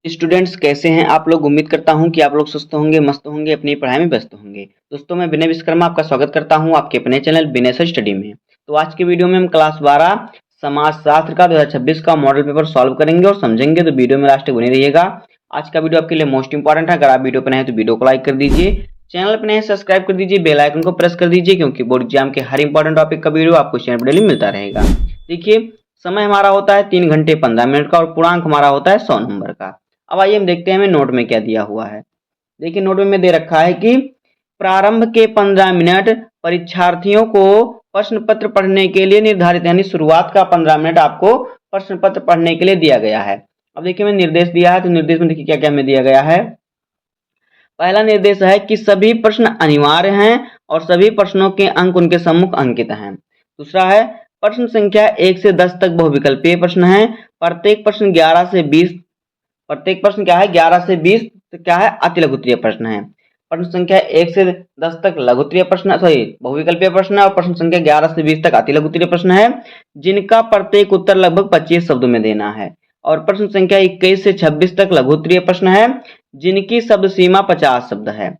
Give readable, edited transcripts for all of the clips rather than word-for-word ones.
Students कैसे हैं आप लोग। उम्मीद करता हूं कि आप लोग स्वस्थ होंगे, मस्त होंगे, अपनी पढ़ाई में व्यस्त होंगे। दोस्तों मैं विनय विश्वकर्मा आपका स्वागत करता हूं आपके अपने चैनल विनय सर स्टडी में। तो आज के वीडियो में हम क्लास 12 समाजशास्त्र का 2026 का मॉडल पेपर सॉल्व करेंगे और समझेंगे। तो वीडियो में लास्ट तक बने रहिएगा। आज का वीडियो आपके लिए मोस्ट इंपॉर्टेंट है। अगर आप वीडियो पर नए हैं तो वीडियो को लाइक कर दीजिए, चैनल पर नए हैं सब्सक्राइब कर दीजिए, बेल आइकन को प्रेस कर दीजिए, क्योंकि बोर्ड एग्जाम के हर इंपॉर्टेंट टॉपिक का वीडियो आपको चैनल पर डेली मिलता रहेगा। देखिए, समय हमारा होता है 3 घंटे 15 मिनट का और पूर्णांक हमारा होता है 100 नंबर का। अब आइए हम देखते हैं हमें नोट में क्या दिया हुआ है। देखिए, नोट में दे रखा है कि प्रारंभ के 15 मिनट परीक्षार्थियों को प्रश्न पत्र पढ़ने के लिए निर्धारित, यानी शुरुआत का 15 मिनट आपको प्रश्न पत्र पढ़ने के लिए दिया गया है। अब देखिए, मैं निर्देश दिया है, तो निर्देश में देखिए क्या क्या हमें दिया गया है। पहला निर्देश है कि सभी प्रश्न अनिवार्य हैं और सभी प्रश्नों के अंक उनके सम्मुख अंकित हैं। दूसरा है प्रश्न संख्या 1 से 10 तक बहुविकल्पीय प्रश्न है। प्रत्येक प्रश्न 11 से 20 प्रत्येक प्रश्न क्या है 11 से 20 क्या है अति लघुत्तरीय प्रश्न है। प्रश्न संख्या 1 से 10 तक लघुत्तरीय प्रश्न बहुविकल्पीय प्रश्न है और प्रश्न संख्या 11 से 20 तक अति लघुत्तरीय प्रश्न है, जिनका प्रत्येक उत्तर लगभग 25 शब्दों में देना है। और प्रश्न संख्या 21 से 26 तक लघुत्तरीय प्रश्न है, जिनकी शब्द सीमा 50 शब्द है।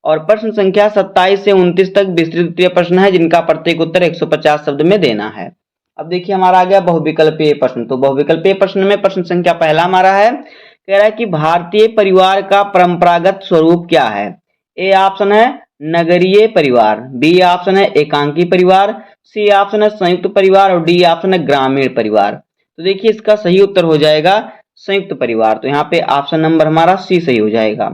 और प्रश्न संख्या 27 से 29 तक विस्तृत उत्तरीय प्रश्न है, जिनका प्रत्येक उत्तर 150 शब्द में देना है। अब देखिए हमारा आ गया बहुविकल्पीय प्रश्न। तो बहुविकल्पीय प्रश्न में प्रश्न संख्या पहला हमारा है, कह रहा है कि भारतीय परिवार का परंपरागत स्वरूप क्या है। ए ऑप्शन है नगरीय परिवार, बी ऑप्शन है एकांकी परिवार, सी ऑप्शन है संयुक्त परिवार और डी ऑप्शन है ग्रामीण परिवार। तो देखिए इसका सही उत्तर हो जाएगा संयुक्त परिवार। तो यहाँ पे ऑप्शन नंबर हमारा सी सही हो जाएगा।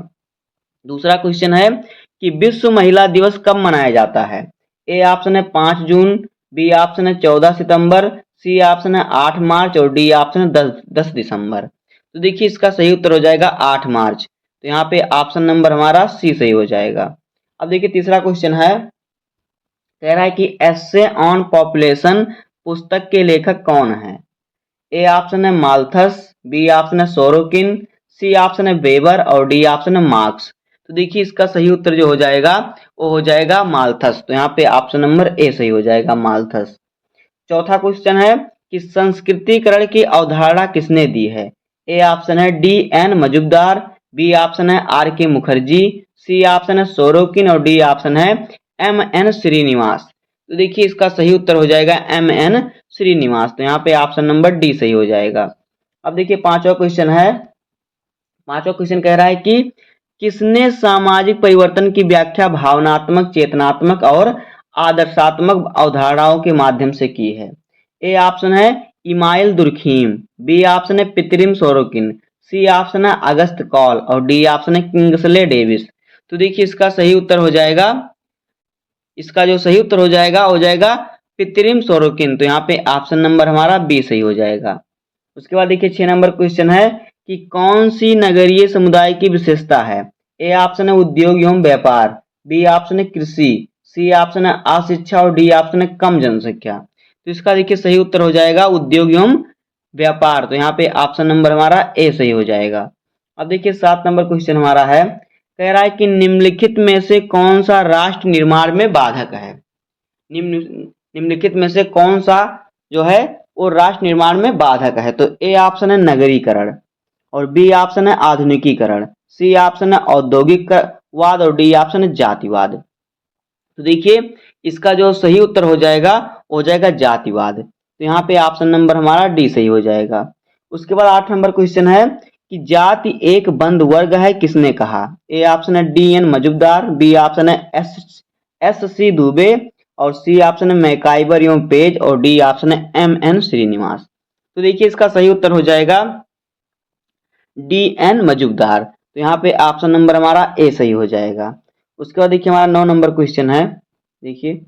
दूसरा क्वेश्चन है कि विश्व महिला दिवस कब मनाया जाता है। ए ऑप्शन है 5 जून, बी ऑप्शन है 14 सितंबर, सी ऑप्शन है 8 मार्च और डी ऑप्शन है 10 दिसंबर। तो देखिए इसका सही उत्तर हो जाएगा 8 मार्च। तो यहाँ पे ऑप्शन नंबर हमारा सी सही हो जाएगा। अब देखिए तीसरा क्वेश्चन है, कह रहा है कि एस्से ऑन पॉपुलेशन पुस्तक के लेखक कौन है। ए ऑप्शन है माल्थस, बी ऑप्शन है सोरोकिन, सी ऑप्शन है वेबर और डी ऑप्शन है मार्क्स। तो देखिए इसका सही उत्तर जो हो जाएगा वो हो जाएगा माल्थस। तो यहाँ पे ऑप्शन नंबर ए सही हो जाएगा माल्थस। चौथा क्वेश्चन है कि संस्कृतिकरण की अवधारणा किसने दी है। ए ऑप्शन है D N Majumdar, B option है R K Mukherjee, C option है सोरोकिन और डी ऑप्शन है एम एन श्रीनिवास। तो देखिए इसका सही उत्तर हो जाएगा एम एन श्रीनिवास। तो यहाँ पे ऑप्शन नंबर डी सही हो जाएगा। अब देखिए पांचवा क्वेश्चन है, पांचवा क्वेश्चन कह रहा है कि किसने सामाजिक परिवर्तन की व्याख्या भावनात्मक, चेतनात्मक और आदर्शात्मक अवधारणाओं के माध्यम से की है। ए ऑप्शन है इमाइल दुर्खीम, बी ऑप्शन है पितरिम सोरोकिन, सी ऑप्शन है अगस्त कॉल और डी ऑप्शन है किंग्सले डेविस। तो देखिए इसका सही उत्तर हो जाएगा, इसका जो सही उत्तर हो जाएगा पितरिम सोरोकिन। तो यहाँ पे ऑप्शन नंबर हमारा बी सही हो जाएगा। उसके बाद देखिए 6 नंबर क्वेश्चन है कि कौन सी नगरीय समुदाय की विशेषता है। ए ऑप्शन है उद्योग एवं व्यापार, बी ऑप्शन है कृषि, सी ऑप्शन है अशिक्षा और डी ऑप्शन है कम जनसंख्या। तो इसका देखिए सही उत्तर हो जाएगा उद्योग एवं व्यापार। तो यहाँ पे ऑप्शन नंबर हमारा ए सही हो जाएगा। अब देखिए 7 नंबर क्वेश्चन हमारा है, कह रहा है कि निम्नलिखित में से कौन सा राष्ट्र निर्माण में बाधक है। निम्नलिखित में से कौन सा जो है वो राष्ट्र निर्माण में बाधक है। तो ए ऑप्शन है नगरीकरण और बी ऑप्शन है आधुनिकीकरण, सी ऑप्शन है औद्योगिकवाद और डी ऑप्शन है जातिवाद। तो देखिए इसका जो सही उत्तर हो जाएगा जातिवाद। तो यहाँ पे ऑप्शन नंबर हमारा डी सही हो जाएगा। उसके बाद 8 नंबर क्वेश्चन है कि जाति एक बंद वर्ग है किसने कहा। ए ऑप्शन है D N Majumdar, B option है एस सी दुबे और सी ऑप्शन है मैकाइबर एवं पेज और डी ऑप्शन है एम एन श्रीनिवास। तो देखिए इसका सही उत्तर हो जाएगा डी एन मजुमदार। तो यहाँ पे ऑप्शन नंबर हमारा ए सही हो जाएगा। उसके बाद देखिए हमारा 9 नंबर क्वेश्चन है। देखिए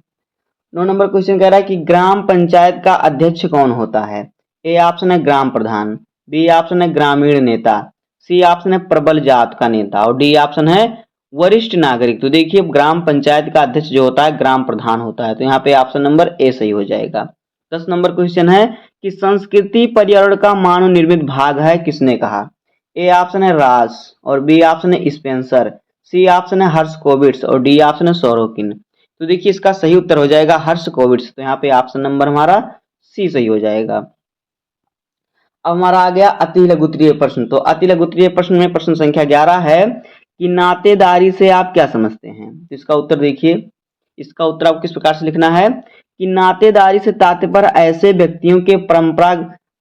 9 नंबर क्वेश्चन कह रहा है कि ग्राम पंचायत का अध्यक्ष कौन होता है। ए ऑप्शन है ग्राम प्रधान, बी ऑप्शन है ग्रामीण नेता, सी ऑप्शन है प्रबल जात का नेता और डी ऑप्शन है वरिष्ठ नागरिक। तो देखिए ग्राम पंचायत का अध्यक्ष जो होता है ग्राम प्रधान होता है। तो यहाँ पे ऑप्शन नंबर ए सही हो जाएगा। 10 नंबर क्वेश्चन है कि संस्कृति पर्यावरण का मानव निर्मित भाग है किसने कहा। ए ऑप्शन है रास और बी ऑप्शन है स्पेंसर, सी ऑप्शन है हर्ष कोविट्स और डी ऑप्शन है सोरोकिन। तो देखिए इसका सही उत्तर हो जाएगा हर्ष कोविट्स। तो यहाँ पे ऑप्शन नंबर हमारा सी सही हो जाएगा। अब हमारा आ गया अति लघुत्तरीय प्रश्न। तो अति लघुत्तरीय प्रश्न में प्रश्न संख्या 11 है कि नातेदारी से आप क्या समझते हैं। तो इसका उत्तर देखिए, इसका उत्तर आपको किस प्रकार से लिखना है कि नातेदारी से तात्पर्य ऐसे व्यक्तियों के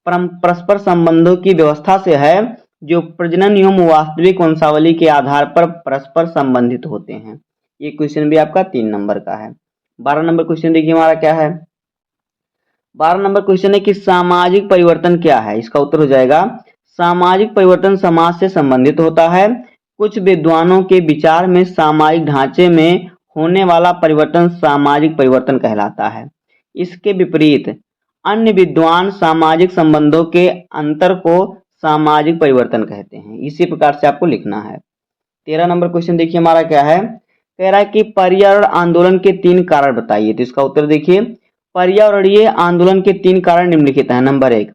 परस्पर संबंधों की व्यवस्था से है जो प्रजनन एवं वास्तविक वंशावली के आधार पर परस्पर संबंधित होते हैं। ये क्वेश्चन भी आपका 3 नंबर का है। 12 नंबर क्वेश्चन देखिए हमारा क्या है। 12 नंबर क्वेश्चन है कि सामाजिक परिवर्तन क्या है। इसका उत्तर हो जाएगा सामाजिक परिवर्तन समाज से संबंधित होता है। कुछ विद्वानों के विचार में सामाजिक ढांचे में होने वाला परिवर्तन सामाजिक परिवर्तन कहलाता है। इसके विपरीत अन्य विद्वान सामाजिक संबंधों के अंतर को सामाजिक परिवर्तन कहते हैं। इसी प्रकार से आपको लिखना है। 13 नंबर क्वेश्चन देखिए हमारा क्या है। कह रहा है कि पर्यावरण आंदोलन के 3 कारण बताइए। तो इसका उत्तर देखिए, पर्यावरणीय आंदोलन के 3 कारण निम्नलिखित हैं। नंबर 1,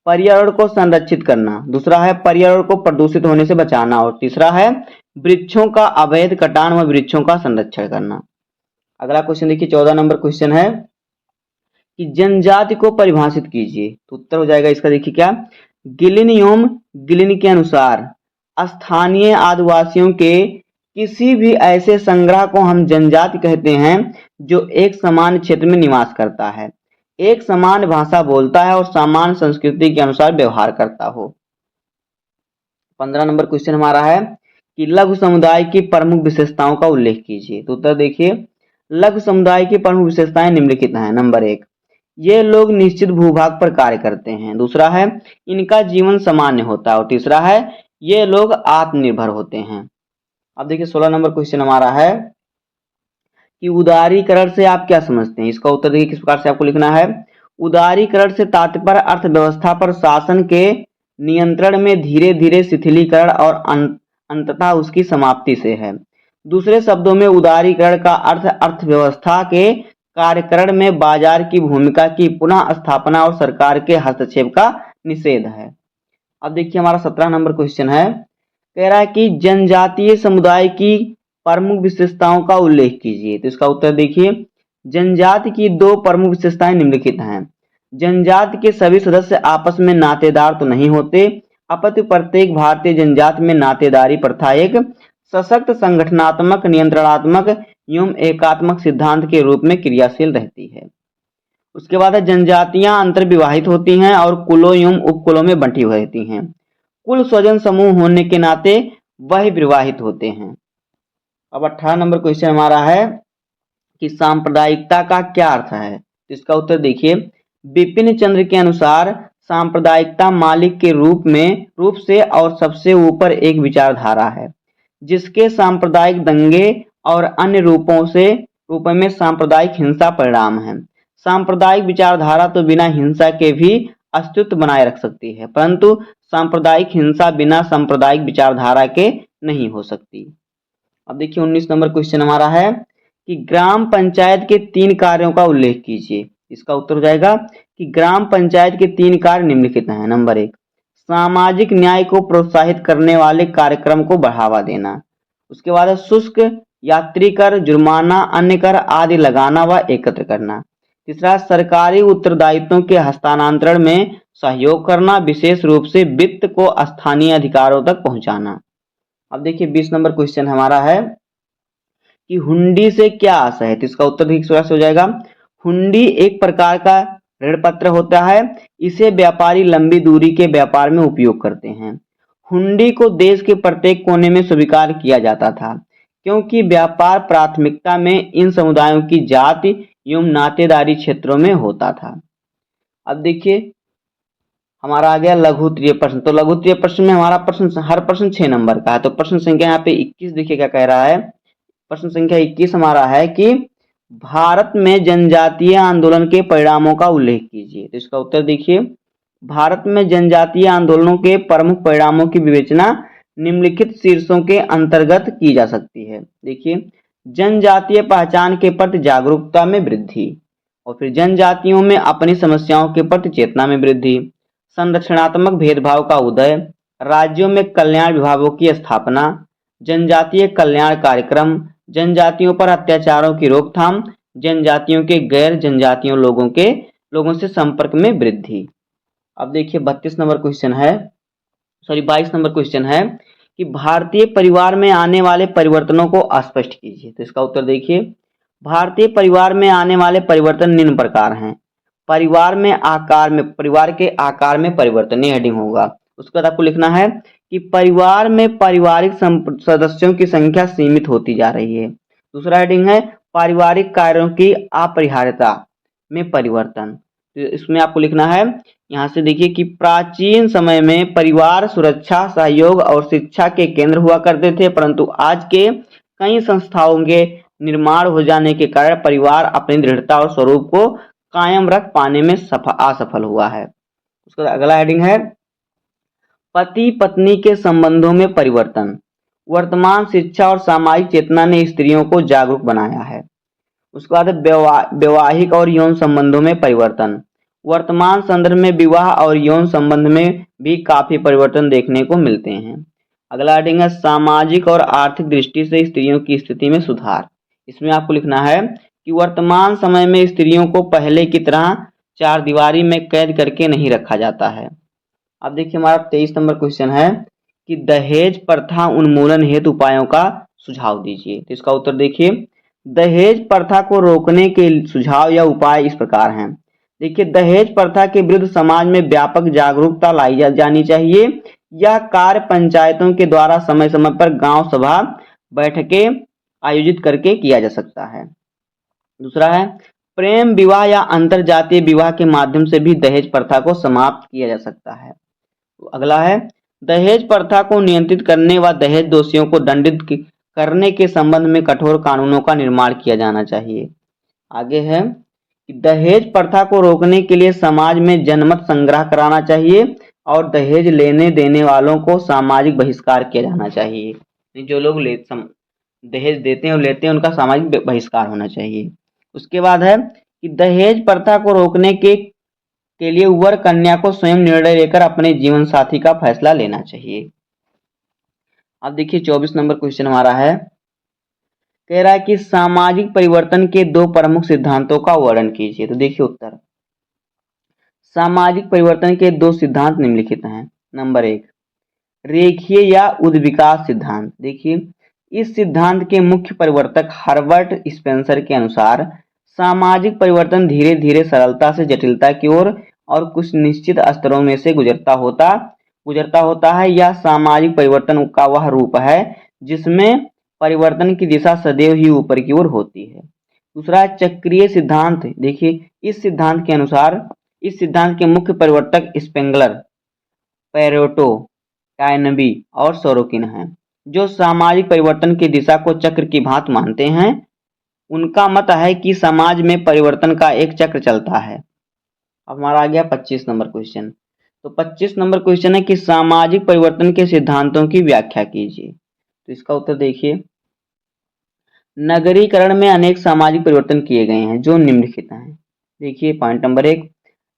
पर्यावरण को संरक्षित करना। दूसरा है पर्यावरण को प्रदूषित होने से बचाना। और तीसरा है वृक्षों का अवैध कटान व वृक्षों का संरक्षण करना। अगला क्वेश्चन देखिए 14 नंबर क्वेश्चन है कि जनजाति को परिभाषित कीजिए। तो उत्तर हो जाएगा इसका देखिए क्या, गिलिन एवं गिलिन के अनुसार स्थानीय आदिवासियों के किसी भी ऐसे संग्रह को हम जनजाति कहते हैं जो एक समान क्षेत्र में निवास करता है, एक समान भाषा बोलता है और समान संस्कृति के अनुसार व्यवहार करता हो। 15 नंबर क्वेश्चन हमारा है कि लघु समुदाय की प्रमुख विशेषताओं का उल्लेख कीजिए। तो उत्तर देखिए, लघु समुदाय की प्रमुख विशेषताएं निम्नलिखित हैं। नंबर 1, ये लोग निश्चित भूभाग पर कार्य करते हैं। दूसरा है इनका जीवन सामान्य होता है। और तीसरा है ये लोग आत्मनिर्भर होते हैं। अब देखिए 16 नंबर क्वेश्चन हमारा है कि उदारीकरण से आप क्या समझते हैं। इसका उत्तर देखिए किस प्रकार से आपको लिखना है। उदारीकरण से तात्पर्य अर्थव्यवस्था पर शासन के नियंत्रण में धीरे धीरे शिथिलीकरण और अंततः उसकी समाप्ति से है। दूसरे शब्दों में उदारीकरण का अर्थ अर्थव्यवस्था के कार्यकरण में बाजार की भूमिका की पुनः स्थापना और सरकार के हस्तक्षेप का निषेध है। अब देखिए हमारा 17 नंबर क्वेश्चन है। कह रहा है कि जनजातीय समुदाय की प्रमुख विशेषताओं का उल्लेख कीजिए। तो इसका उत्तर देखिए, जनजाति की 2 प्रमुख विशेषताएं निम्नलिखित हैं। जनजाति के सभी सदस्य आपस में नातेदार तो नहीं होते, अपितु प्रत्येक भारतीय जनजाति में नातेदारी प्रथा एक सशक्त संगठनात्मक, नियंत्रणात्मक एवं एकात्मक सिद्धांत के रूप में क्रियाशील रहती है। उसके बाद जनजातियां अंतर्विवाहित होती हैं और कुलों एवं उपकुलों में बंटी रहती हैं। कुल स्वजन समूह होने के नाते वह विवाहित होते हैं। अब 18 नंबर क्वेश्चन हमारा है कि सांप्रदायिकता का क्या अर्थ है। इसका उत्तर देखिए, बिपिन चंद्र के अनुसार सांप्रदायिकता मालिक के रूप से और सबसे ऊपर एक विचारधारा है जिसके सांप्रदायिक दंगे और अन्य रूपों में सांप्रदायिक हिंसा परिणाम है। सांप्रदायिक विचारधारा तो बिना हिंसा के भी अस्तित्व बनाए रख सकती है, परंतु सांप्रदायिक हिंसा बिना सांप्रदायिक विचारधारा के नहीं हो सकती। अब देखिए 19 नंबर क्वेश्चन हमारा है कि ग्राम पंचायत के 3 कार्यों का उल्लेख कीजिए। इसका उत्तर हो जाएगा कि ग्राम पंचायत के 3 कार्य निम्नलिखित हैं। नंबर 1, सामाजिक न्याय को प्रोत्साहित करने वाले कार्यक्रम को बढ़ावा देना। उसके बाद शुल्क, यात्री कर, जुर्माना, अन्य कर आदि लगाना व एकत्र करना। तीसरा, सरकारी उत्तरदायित्वों के हस्तांतरण में सहयोग करना, विशेष रूप से वित्त को स्थानीय अधिकारों तक पहुंचाना। अब देखिए 20 नंबर क्वेश्चन हमारा है कि हुंडी से क्या आशय है। तो इसका उत्तर ठीक से हो जाएगा, हुंडी एक प्रकार का ऋण पत्र होता है। इसे व्यापारी लंबी दूरी के व्यापार में उपयोग करते हैं। हुंडी को देश के प्रत्येक कोने में स्वीकार किया जाता था क्योंकि व्यापार प्राथमिकता में इन समुदायों की जाति एवं नातेदारी क्षेत्रों में होता था। अब देखिए हमारा आ गया लघु तृतीय प्रश्न। तो लघु तृतीय प्रश्न में हमारा हर प्रश्न 6 नंबर का है। तो प्रश्न संख्या यहाँ पे 21 देखिए क्या कह रहा है। प्रश्न संख्या 21 हमारा है कि भारत में जनजातीय आंदोलन के परिणामों का उल्लेख कीजिए। तो इसका उत्तर देखिए, भारत में जनजातीय आंदोलनों के प्रमुख परिणामों की विवेचना निम्नलिखित शीर्षों के अंतर्गत की जा सकती है। देखिए, जनजातीय पहचान के प्रति जागरूकता में वृद्धि, और फिर जनजातियों में अपनी समस्याओं के प्रति चेतना में वृद्धि, संरक्षणात्मक भेदभाव का उदय, राज्यों में कल्याण विभागों की स्थापना, जनजातीय कल्याण कार्यक्रम, जनजातियों पर अत्याचारों की रोकथाम, जनजातियों के गैर जनजातियों लोगों से संपर्क में वृद्धि। अब देखिए 32 नंबर क्वेश्चन है, सॉरी 22 नंबर क्वेश्चन है कि भारतीय परिवार में आने वाले परिवर्तनों को स्पष्ट कीजिए। तो इसका उत्तर देखिए, भारतीय परिवार में आने वाले परिवर्तन निम्न प्रकार हैं। परिवार के आकार में परिवर्तन, ये हेडिंग होगा। उसके बाद आपको लिखना है कि परिवार में पारिवारिक सदस्यों की संख्या सीमित होती जा रही है। दूसरा हेडिंग है पारिवारिक कार्यों की अपरिहार्यता में परिवर्तन। तो इसमें आपको लिखना है, यहाँ से देखिए कि प्राचीन समय में परिवार सुरक्षा, सहयोग और शिक्षा के केंद्र हुआ करते थे, परंतु आज के कई संस्थाओं के निर्माण हो जाने के कारण परिवार अपनी दृढ़ता और स्वरूप को कायम रख पाने में असफल हुआ है। उसका अगला हेडिंग है पति पत्नी के संबंधों में परिवर्तन। वर्तमान शिक्षा और सामाजिक चेतना ने स्त्रियों को जागरूक बनाया है। उसके बाद वैवाहिक और यौन संबंधों में परिवर्तन। वर्तमान संदर्भ में विवाह और यौन संबंध में भी काफी परिवर्तन देखने को मिलते हैं। अगला हेडिंग है सामाजिक और आर्थिक दृष्टि से स्त्रियों की स्थिति में सुधार। इसमें आपको लिखना है कि वर्तमान समय में स्त्रियों को पहले की तरह चार दीवारी में कैद करके नहीं रखा जाता है। अब देखिए हमारा 23 नंबर क्वेश्चन है कि दहेज प्रथा उन्मूलन हेतु उपायों का सुझाव दीजिए। तो इसका उत्तर देखिए, दहेज प्रथा को रोकने के सुझाव या उपाय इस प्रकार हैं। देखिए, दहेज प्रथा के विरुद्ध समाज में व्यापक जागरूकता लाई जानी चाहिए। यह कार्य पंचायतों के द्वारा समय समय पर गांव सभा बैठकें आयोजित करके किया जा सकता है। दूसरा है प्रेम विवाह या अंतर जातीय विवाह के माध्यम से भी दहेज प्रथा को समाप्त किया जा सकता है। अगला है दहेज प्रथा को नियंत्रित करने व दहेज दोषियों को दंडित करने के संबंध में कठोर कानूनों का निर्माण किया जाना चाहिए। आगे है कि दहेज प्रथा को रोकने के लिए समाज में जनमत संग्रह कराना चाहिए और दहेज लेने देने वालों को सामाजिक बहिष्कार किया जाना चाहिए। जो लोग दहेज देते हैं और लेते हैं उनका सामाजिक बहिष्कार होना चाहिए। उसके बाद है कि दहेज प्रथा को रोकने के लिए वर कन्या को स्वयं निर्णय लेकर अपने जीवन साथी का फैसला लेना चाहिए। अब देखिए 24 नंबर क्वेश्चन हमारा है, कह रहा है कि सामाजिक परिवर्तन के दो प्रमुख सिद्धांतों का वर्णन कीजिए। तो देखिए उत्तर, सामाजिक परिवर्तन के दो सिद्धांत निम्नलिखित हैं। नंबर 1 रेखीय या उद्विकास सिद्धांत। देखिए, इस सिद्धांत के मुख्य परिवर्तक हर्बर्ट स्पेंसर के अनुसार सामाजिक परिवर्तन धीरे धीरे सरलता से जटिलता की ओर और कुछ निश्चित स्तरों में से गुजरता होता है। यह सामाजिक परिवर्तन का वह रूप है जिसमें परिवर्तन की दिशा सदैव ही ऊपर की ओर होती है। दूसरा चक्रीय सिद्धांत। देखिए, इस सिद्धांत के अनुसार इस सिद्धांत के मुख्य परिवर्तक स्पेंगलर, पेरेटो, टायनबी और सोरोकिन हैं, जो सामाजिक परिवर्तन की दिशा को चक्र की भांति मानते हैं। उनका मत है कि समाज में परिवर्तन का एक चक्र चलता है। अब हमारा आ गया 25 नंबर क्वेश्चन। तो 25 नंबर क्वेश्चन है कि सामाजिक परिवर्तन के सिद्धांतों की व्याख्या कीजिए। तो इसका उत्तर देखिए, नगरीकरण में अनेक सामाजिक परिवर्तन किए गए हैं जो निम्नलिखित हैं। देखिए पॉइंट नंबर 1,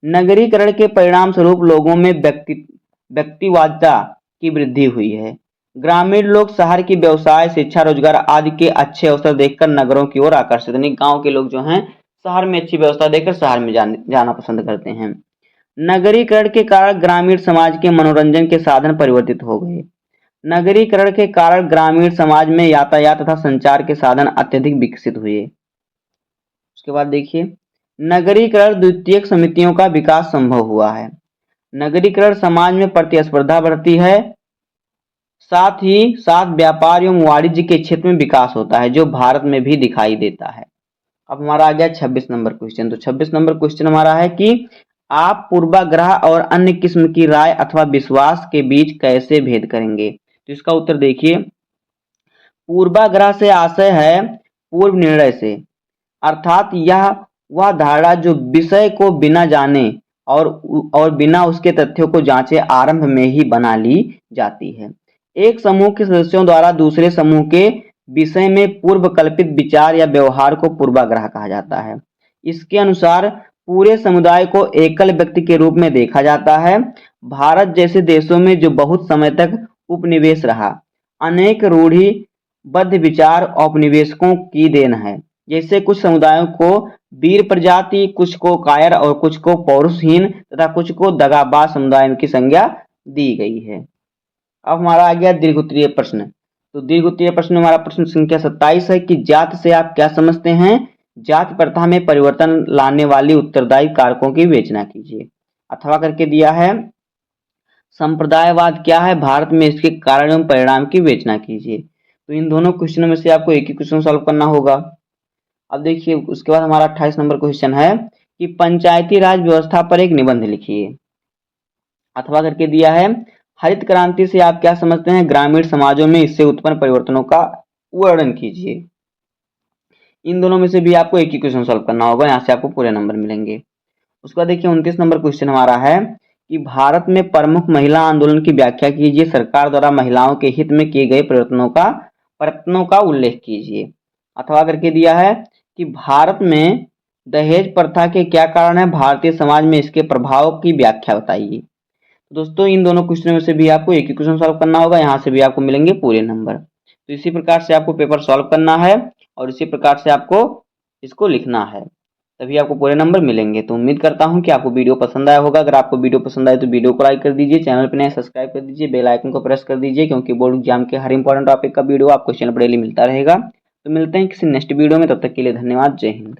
नगरीकरण के परिणाम स्वरूप लोगों में व्यक्तिवादिता की वृद्धि हुई है। ग्रामीण लोग शहर की व्यवसाय, शिक्षा, रोजगार आदि के अच्छे अवसर देखकर नगरों की ओर आकर्षित, यानी गांव के लोग जो हैं शहर में अच्छी व्यवस्था देखकर शहर में जाना पसंद करते हैं। नगरीकरण के कारण ग्रामीण समाज के मनोरंजन के साधन परिवर्तित हो गए। नगरीकरण के कारण ग्रामीण समाज में यातायात तथा संचार के साधन अत्यधिक विकसित हुए। उसके बाद देखिए, नगरीकरण द्वितीयक समितियों का विकास संभव हुआ है। नगरीकरण समाज में प्रतिस्पर्धा बढ़ती है, साथ ही साथ व्यापार एवं वाणिज्य के क्षेत्र में विकास होता है, जो भारत में भी दिखाई देता है। अब हमारा आ गया 26 नंबर क्वेश्चन। तो 26 नंबर क्वेश्चन हमारा है कि आप पूर्वाग्रह और अन्य किस्म की राय अथवा विश्वास के बीच कैसे भेद करेंगे। तो इसका उत्तर देखिए, पूर्वाग्रह से आशय है पूर्व निर्णय से, अर्थात यह वह धारणा जो विषय को बिना जाने और बिना उसके तथ्यों को जांचे आरंभ में ही बना ली जाती है। एक समूह के सदस्यों द्वारा दूसरे समूह के विषय में पूर्व कल्पित विचार या व्यवहार को पूर्वाग्रह कहा जाता है। इसके अनुसार पूरे समुदाय को एकल व्यक्ति के रूप में देखा जाता है। भारत जैसे देशों में जो बहुत समय तक उपनिवेश रहा, अनेक रूढ़िबद्ध विचार औपनिवेशिकों की देन है। जैसे कुछ समुदायों को वीर प्रजाति, कुछ को कायर और कुछ को पौरुषहीन तथा कुछ को दगाबाज समुदाय की संज्ञा दी गई है। अब हमारा आ गया दीर्घ उत्तरीय प्रश्न। तो दीर्घ उत्तरीय प्रश्न में हमारा प्रश्न संख्या 27 है कि जात से आप क्या समझते हैं? जाति प्रथा में परिवर्तन लाने वाली उत्तरदायी कारकों की विवेचना कीजिए। अथवा करके दिया है संप्रदायवाद क्या है? भारत में इसके कारण एवं परिणाम की विवेचना कीजिए। तो इन दोनों क्वेश्चनों में से आपको एक ही क्वेश्चन सॉल्व करना होगा। अब देखिए उसके बाद हमारा 28 नंबर क्वेश्चन है कि पंचायती राज व्यवस्था पर एक निबंध लिखिए। अथवा करके दिया है हरित क्रांति से आप क्या समझते हैं? ग्रामीण समाजों में इससे उत्पन्न परिवर्तनों का वर्णन कीजिए। इन दोनों में से भी आपको एक ही क्वेश्चन सॉल्व करना होगा, यहाँ से आपको पूरे नंबर मिलेंगे। उसके बाद देखिए 29 नंबर क्वेश्चन हमारा है कि भारत में प्रमुख महिला आंदोलन की व्याख्या कीजिए। सरकार द्वारा महिलाओं के हित में किए गए प्रयत्नों का उल्लेख कीजिए। अथवा करके दिया है कि भारत में दहेज प्रथा के क्या कारण है? भारतीय समाज में इसके प्रभाव की व्याख्या बताइए। दोस्तों इन दोनों क्वेश्चनों में से भी आपको एक ही क्वेश्चन सॉल्व करना होगा, यहाँ से भी आपको मिलेंगे पूरे नंबर। तो इसी प्रकार से आपको पेपर सॉल्व करना है और इसी प्रकार से आपको इसको लिखना है, तभी आपको पूरे नंबर मिलेंगे। तो उम्मीद करता हूँ कि आपको वीडियो पसंद आया होगा। अगर आपको वीडियो पसंद आए तो वीडियो को लाइक कर दीजिए, चैनल पर नए सब्सक्राइब कर दीजिए, बेल आइकन को प्रेस कर दीजिए, क्योंकि बोर्ड एग्जाम के हर इंपॉर्टेंट टॉपिक का वीडियो आपको चैनल पर डेली मिलता रहेगा। तो मिलते हैं किसी नेक्स्ट वीडियो में, तब तक के लिए धन्यवाद। जय हिंद।